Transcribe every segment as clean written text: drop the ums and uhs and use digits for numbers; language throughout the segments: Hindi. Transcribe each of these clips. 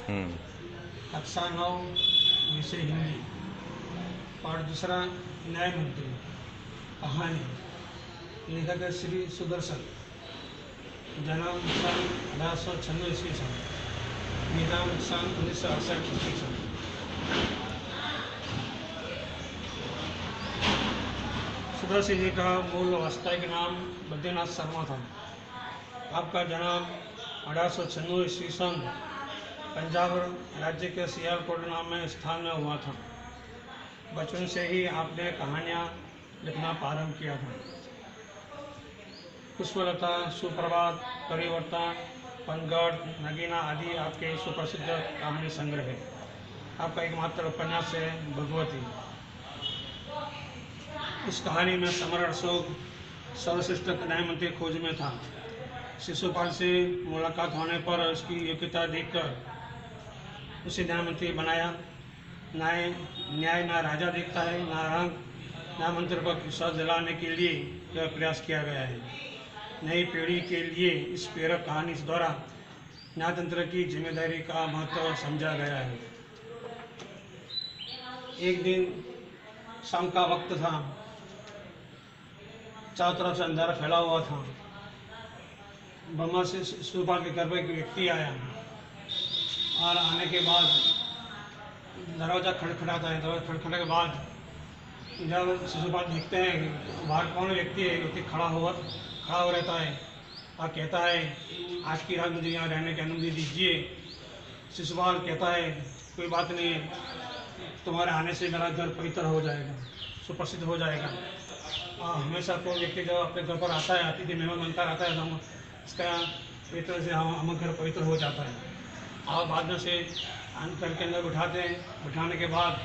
कक्षा 9 विषय हिंदी। पाठ दूसरा, न्याय मंत्री। कहानी, लेखक है श्री सुदर्शन। जन्म सन 1896 ईस्वी सन, निधन सन 1968 ईस्वी सन। सुदर्शन जी का मूल वास्तविक नाम बद्रीनाथ शर्मा था। आपका जन्म 1896 ईस्वी सन पंजाब राज्य के सियालकोट नाम में स्थान में हुआ था। बचपन से ही आपने कहानियाँ लिखना प्रारंभ किया था। पुष्पलता, सुप्रभात, परिवर्तन, पनगढ़, नगीना आदि आपके सुप्रसिद्ध कहानी संग्रह है। आपका एकमात्र उपन्यास है भगवती। इस कहानी में सम्राट अशोक सर्वश्रेष्ठ न्याय मंत्री खोज में था। शिशुपाल से मुलाकात होने पर उसकी योग्यता देखकर उसे न्याय मंत्री बनाया। न्याय ना राजा देखता है ना रंग। न्याय मंत्री को विश्वास दिलाने के लिए यह प्रयास किया गया है। नई पीढ़ी के लिए इस प्रेरक कहानी द्वारा न्यायतंत्र की जिम्मेदारी का महत्व समझा गया है। एक दिन शाम का वक्त था। चारों तरफ से अंधेरा फैला हुआ था। ब्रह्मा से शिशुपाल के घर पर एक व्यक्ति आया और आने के बाद दरवाज़ा खटखटाता है। दरवाज़ा खटखटाने के बाद जब शिशुपाल देखते हैं कि बाहर कौन व्यक्ति है, व्यक्ति खड़ा हो रहता है और कहता है, आज की रात मुझे यहाँ रहने की अनुमति दीजिए। शिशुपाल कहता है, कोई बात नहीं है, तुम्हारे आने से मेरा घर पवित्र हो जाएगा, सुप्रसिद्ध हो जाएगा। हमेशा कोई व्यक्ति जब अपने घर पर आता है, अतिथि मेहमान बनकर आता है, तो इसका पवित्र से हम घर पवित्र हो जाता है। और बाद में से घर के अंदर बिठाते हैं। बिठाने के बाद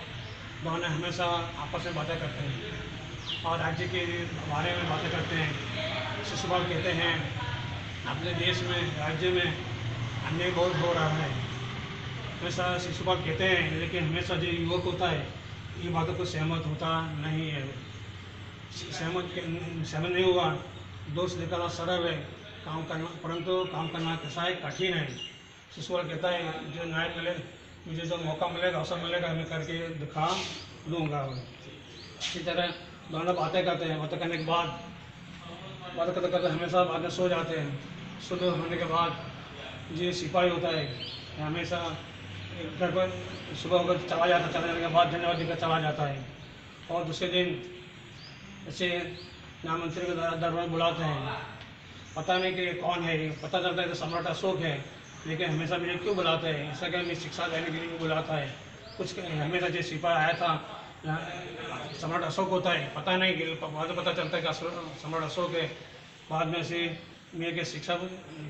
दोनों हमेशा आपस में बातें करते हैं और राज्य के बारे में बातें करते हैं। शिशुपाल कहते हैं, अपने देश में, राज्य में अन्याय बहुत हो रहा है। हमेशा शिशुपाल कहते हैं, लेकिन हमेशा जो युवक होता है ये बातों को सहमत होता नहीं है। सहमत नहीं हुआ। दोष निकालना सरल है, काम करना, परंतु काम करना कैसा है, कठिन है। शिशुपाल कहता है, जो न्याय मिले, मुझे जो मौका मिलेगा, अवसर मिलेगा, मैं करके दिखा लूँगा। इसी तरह दोनों बातें करते हैं। बातें करने के बाद बातें करते करते हमेशा बाद में सो जाते हैं। सुबह होने के बाद जो सिपाही होता है हमेशा घर पर सुबह होकर चला जाता, चला जाने के बाद धन्यवाद देकर चला जाता है। और दूसरे दिन ऐसे न्याय मंत्री के दरबार बुलाते हैं। पता नहीं कि कौन है, पता चलता है तो सम्राट अशोक है, लेकिन हमेशा मुझे क्यों बुलाते हैं, ऐसा क्या मैं शिक्षा देने के लिए बुलाता है। कुछ हमेशा जो सिपाही आया था सम्राट अशोक होता है, पता नहीं कि बाद में पता चलता है कि सम्राट अशोक है। बाद में से मेरे शिक्षा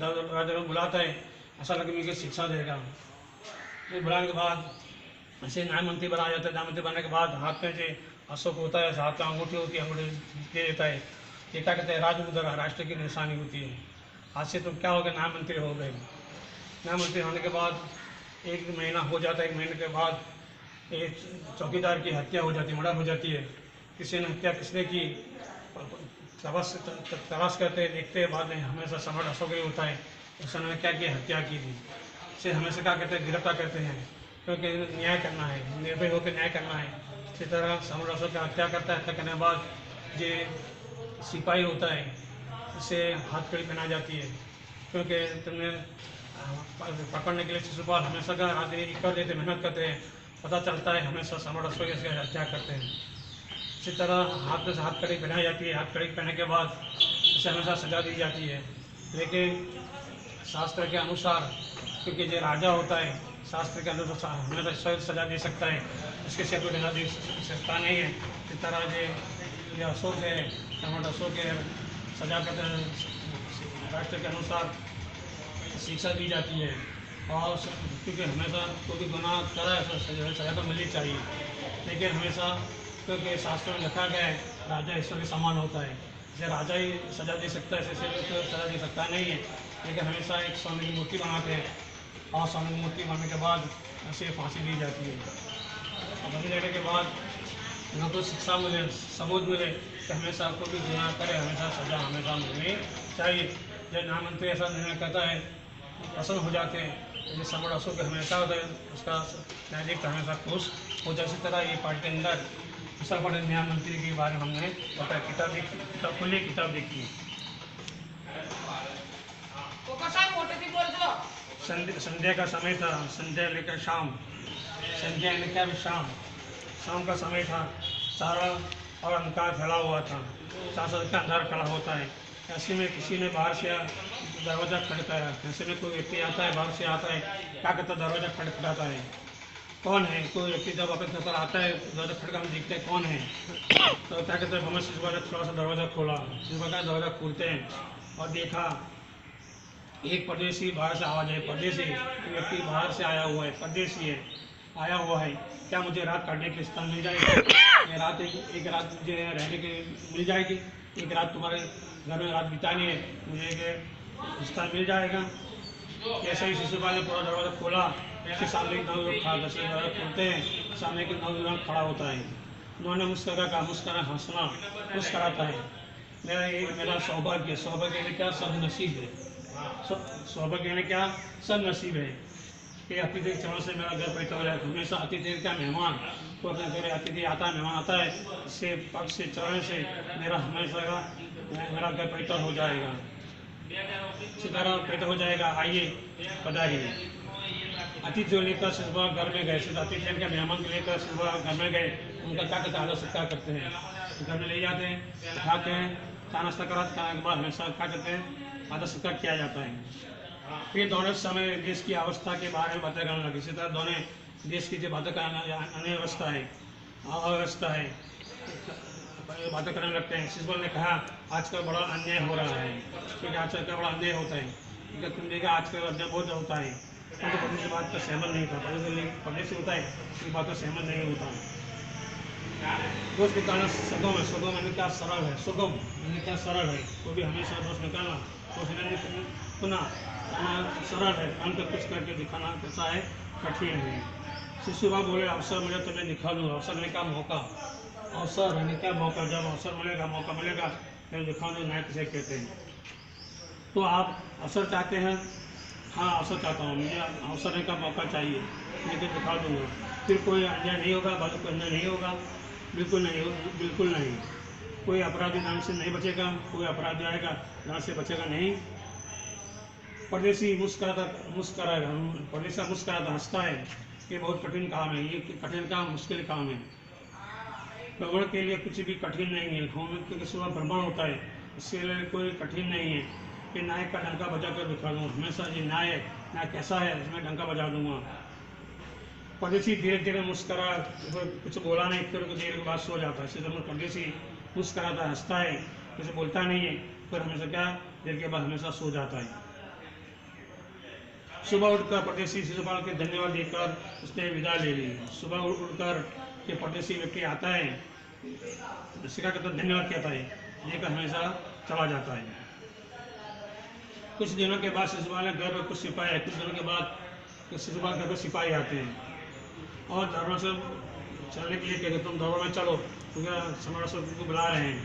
राजा बुलाता है, ऐसा लगे मेरे शिक्षा देगा। फिर बुलाने के बाद ऐसे न्याय मंत्री बनाया जाता है। न्याय मंत्री बनाने के बाद हाथ में जो अशोक होता है, हाथ में अंगूठी होती है, अंगूठी दे देता है। ये क्या कहते हैं, राजमुद्रा, राष्ट्र की निशानी होती है। आज से तुम क्या हो गए, न्याय मंत्री हो गए। न्याय मंत्री होने के बाद 1 महीना हो जाता है। 1 महीने के बाद एक चौकीदार की हत्या हो जाती है, मर्डर हो जाती है। किसी ने हत्या किसने की तलाश करते देखते हैं, बाद में हमेशा सम्राट अशोक ही होता है। उसने क्या किया, हत्या की थी। इसे हमेशा क्या कहते हैं, गिरफ्तार करते हैं, क्योंकि न्याय करना है, निर्भय होकर न्याय करना है। इसी तरह सम्राट अशोक की हत्या करता है। हत्या करने के बाद जो सिपाही होता है उसे हाथ कड़ी पहनाई जाती है, क्योंकि तुमने पकड़ने के लिए शिशुपाल हमेशा का हाथ कर देते, मेहनत करते हैं। पता चलता है हमेशा सम्राट अशोक इसकी हत्या करते हैं। इसी तरह हाथ में से हाथ कड़ी पहनाई जाती है। हाथ कड़ी पहनने के बाद उसे हमेशा सजा दी जाती है। लेकिन शास्त्र के अनुसार, क्योंकि जो राजा होता है शास्त्र के अनुसार हमेशा स्वयं सजा दे सकता है, उसके से कोई सजा दे सकता नहीं है। इस तरह जो अशोक है, सम्राट अशोक के सजा करते हैं, राष्ट्र के अनुसार शिक्षा दी जाती है। और क्योंकि हमेशा कोई भी गुनाह करा है सजा तो मिलनी चाहिए, लेकिन हमेशा क्योंकि शास्त्रों में लिखा गया है राजा ईश्वर के समान होता है, जैसे राजा ही सजा दे सकता है ऐसे तो सजा दे सकता नहीं है। लेकिन हमेशा एक स्वामी की मूर्ति बनाते हैं और स्वामी की मूर्ति बनाने के बाद उसे फांसी दी जाती है। और फांसी देने के बाद न तो शिक्षा मिले, सबूत मिले कि हमेशा कोई भी गुनाह करे हमेशा सजा हमेशा मिलनी चाहिए। जब न्याय मंत्री ऐसा निर्णय करता है प्रसन्न हो जाते हैं जैसे सम्राट अशोक हमेशा उसका न्यायाधीश हमेशा खुश हो जाए, इसी तरह ये पार्ट के अंदर विशाखापट्टनम न्याय मंत्री के बारे में हमने बताया। किताब देखी, किताब खोलिए, किताब देखिए। संध्या का समय था, संध्या लेकर शाम, संध्या ने क्या भी शाम, शाम का समय था, चारों और अंधकार फैला हुआ था, चारों का अंधार खड़ा होता है। ऐसे में किसी ने बाहर से दरवाज़ा खटखटाया, ऐसे में कोई व्यक्ति आता है, बाहर से आता है, क्या कहता, दरवाज़ा खटखटाता है, कौन है? कोई व्यक्ति जब अपने घर पर आता है, दरवाज़ा खटखटा, हम देखते हैं कौन है, तो क्या कहते हैं, हमें शिशुपा ने थोड़ा सा दरवाज़ा खोला, शिशुपा का दरवाज़ा खोलते हैं और देखा एक परदेसी बाहर से आवाज़ है, परदेसी व्यक्ति बाहर से आया हुआ है, परदेसी है, आया हुआ है, क्या मुझे रात काटने के स्थान मिल जाएगी? रात एक रात मुझे रहने के मिल जाएगी, एक रात तुम्हारे घर में रात बितानी है, मुझे एक स्थान मिल जाएगा। ऐसे ही शिशुपाल ने पूरा दरवाज़ा खोला, उसके सामने एक नौजवान खड़ा, दरवाज़ा खोलते हैं, सामने एक नौजवान खड़ा होता है। उन्होंने मुस्करा कहा, मुस्करा हंसना मुस्कराता है, मेरा सौभाग्य, सौभाग्य ने क्या सदनसीब है, सौभाग्य ने क्या सदनसीब है कि अतिथि के चरण से मेरा घर पैदा हो जाए। हमेशा अतिथि क्या मेहमान तो अपने घर अतिथि आता है, मेहमान आता है, इससे पक्ष से चरण से मेरा हमेशा का मेरा घर पैदा हो जाएगा, इसी तरह पैदा हो जाएगा। आइए पधारिए। अतिथि जो लेकर शिशुपाल घर में गए, अतिथि के मेहमान को लेकर शिशुपाल घर में गए, उनका क्या करते हैं, आदर सत्कार करते हैं, घर में ले जाते हैं, खाते हैं, खाना सत्कार खाने के बाद हमेशा क्या करते हैं, आदर सत्कार किया जाता है। फिर दोनों समय देश की अवस्था के बारे में बातें करने लगे, इसी तरह दोनों देश की जो बातें करने अव्यवस्था है, अव्यवस्था है, बातें करने लगते हैं। शिशुपाल ने कहा, आजकल बड़ा अन्याय हो रहा है, क्योंकि आजकल क्या बड़ा अन्याय होता है, क्योंकि तुम देखा आजकल अन्याय बहुत होता है, तो पढ़ने की बात का सहमत नहीं था, पढ़ने से होता है, इस बात का सहमत नहीं होता। दोस्त निकालना सुगम है, सुगम यानी क्या सरल है, सुगम यानी क्या सरल है, वो भी हमेशा दोस्त निकालना, दोस्त सुना सरल है, अंत कुछ करके दिखाना कैसा है, कठिन है। शिशुपाल बोले, अवसर मिले तो मैं दिखा दूँगा, अवसर मिले का मौका, अवसर यानी क्या मौका, जब अवसर मिलेगा, मौका मिलेगा, फिर दिखा दूँ, न्याय किसे कहते हैं। तो आप अवसर चाहते हैं? हाँ, अवसर चाहता हूँ, मुझे अवसर का मौका चाहिए, लेकिन दिखा दूँगा, फिर कोई अन्याय नहीं होगा, बाजू कोई अन्याय नहीं होगा, बिल्कुल नहीं, बिल्कुल नहीं, कोई अपराधी नाम से नहीं बचेगा, कोई अपराधी आएगा नाम से बचेगा नहीं। परदेसी मुस्कुराता हंसता है, ये बहुत कठिन काम है, ये कठिन काम, मुश्किल काम है, भ्रमण के लिए कुछ भी कठिन नहीं है, घूमने के सुबह भ्रमण होता है, इसके लिए कोई कठिन नहीं है कि न्याय का डंका बजा कर दिखा दूँ, हमेशा ये न्याय कैसा है, इसमें डंका बजा दूंगा। परदेसी धीरे धीरे मुस्करा, कुछ बोला नहीं, फिर कुछ देर के बाद सो जाता है। इसी तरह परदेसी मुस्कराता हंसता है, कुछ बोलता नहीं है, फिर हमेशा क्या देर के बाद हमेशा सो जाता है। सुबह उठकर परदेसी शिशुपाल के धन्यवाद देकर उसने विदा ले ली। सुबह उठकर के परदेसी व्यक्ति आता है, शिका कहता धन्यवाद कहता है, लेकर हमेशा चला जाता है। कुछ दिनों के बाद शिशुपाल ने घर पर कुछ सिपाही आए, कुछ दिनों के बाद शिशुपाल घर पर सिपाही आते हैं और दरबार से चलने के लिए कहते, तुम दरबार में चलो, क्योंकि सम्राट अशोक को बुला रहे हैं।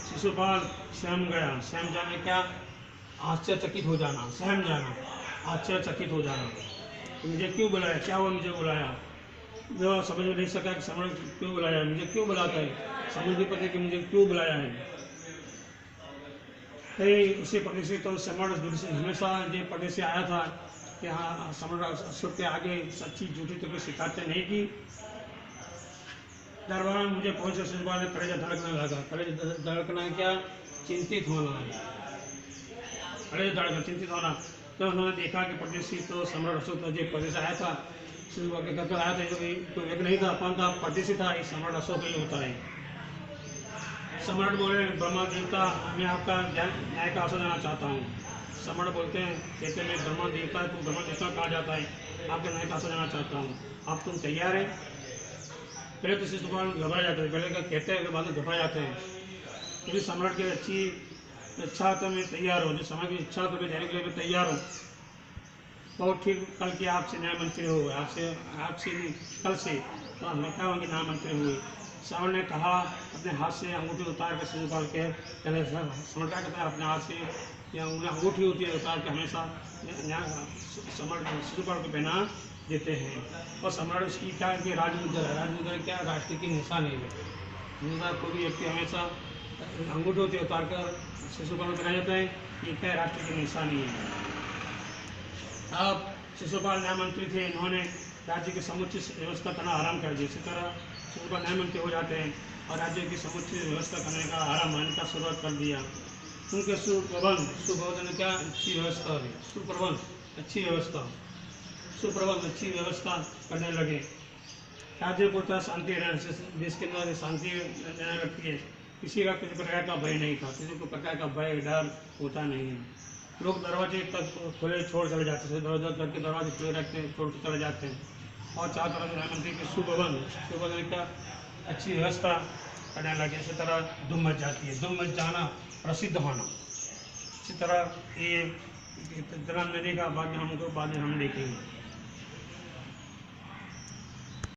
शिशुपाल सहम गया, सहम जाने क्या, आश्चर्यचकित हो जाना, सहम जाना, आश्चर्यचकित हो जाना, तो मुझे क्यों बुलाया, क्या हुआ मुझे बुलाया, जो समझ में नहीं सका कि सम्राट क्यों बुलाया, मुझे क्यों बुलाता है, समझ नहीं पाते कि मुझे क्यों बुलाया है। कई उसी परदेसी तो सम्राट हमेशा जो परदेसी आया था कि हाँ सम्राट अशोक के आगे सच्ची झूठी तो कोई सिखाते नहीं की। दरबार में मुझे पहुंचे, शिशुपाल ने कलेजा धड़कने लगा, कलेजा धड़कना क्या, चिंतित होना, कलेजा धड़कना चिंतित होना। तो उन्होंने देखा कि परदेसी तो सम्राट अशोक जो परदेश आया था, शिशुपाल के घर पर आया था, जो कोई एक नहीं था, अपन था, परदेसी था, इस सम्राट अशोक ही होता है। सम्राट बोले, ब्रह्मा देवता, मैं आपका न्याय का अवसर देना चाहता हूँ। सम्राट बोलते हैं, कहते हैं मैं ब्रह्मा देवता है, तो ब्रह्मा देवता कहा जाता है, आपके न्याय का अवसर देना चाहता हूँ, आप तुम तैयार हैं? पहले तो शिशुपाल घबरा जाते हैं, पहले का कहते हैं, बाद में घबरा जाते हैं, क्योंकि सम्राट की अच्छी इच्छा तो मैं तैयार हूँ, जो समाज की इच्छा तो मैं देने के लिए मैं तैयार हूँ। बहुत ठीक, कल की आपसे न्याय मंत्री हो, आपसे कल से तो मैं क्या होंगे न्याय मंत्री हुए। सम्राट ने कहा, अपने हाथ से अंगूठी उतार कर शिशुपाल के सम्राट क्या कहता है, अपने हाथ से या उन्हें अंगूठी होती है उतार के हमेशा सम्राट शिशुपाल को पहना देते हैं। और सम्राट उसकी क्या है कि राजमुद्रा है, राजमुद्रा क्या राष्ट्र की निशानी है। हमेशा कोई भी व्यक्ति हमेशा अंगूठी होती है उतार कर शिशुपाल को पहना जाता है, ये क्या राष्ट्र की निशानी है। अब शिशुपाल न्याय मंत्री थे, इन्होंने राज्य की समुचित व्यवस्था करना आराम कर दिया। इसी तरह शिशुपाल न्याय मंत्री हो जाते हैं और राज्य की समुचित व्यवस्था करने का आराम आने का शुरुआत कर दिया। उनके सुप्रबंध क्या अच्छी व्यवस्था हुई, सुप्रबंध अच्छी व्यवस्था, सुप्रबंध अच्छी व्यवस्था करने लगे। राज्य को था शांति रहने से, देश के अंदर शांति रहने लगती है। किसी का किसी प्रकार का भय नहीं था, किसी को प्रकार का भय डर होता नहीं है। लोग दरवाजे तक खुले छोड़ चले जाते थे, दरवाजे खुले रखते छोड़ के चले जाते हैं। और चार तरह प्रधानमंत्री के सुप्रबंध का अच्छी व्यवस्था करने लगे। इसी तरह धूम मच जाती है, धूम मच जाना, प्रसिद्ध होना। इसी तरह ये नदी का बाद में हम देखेंगे।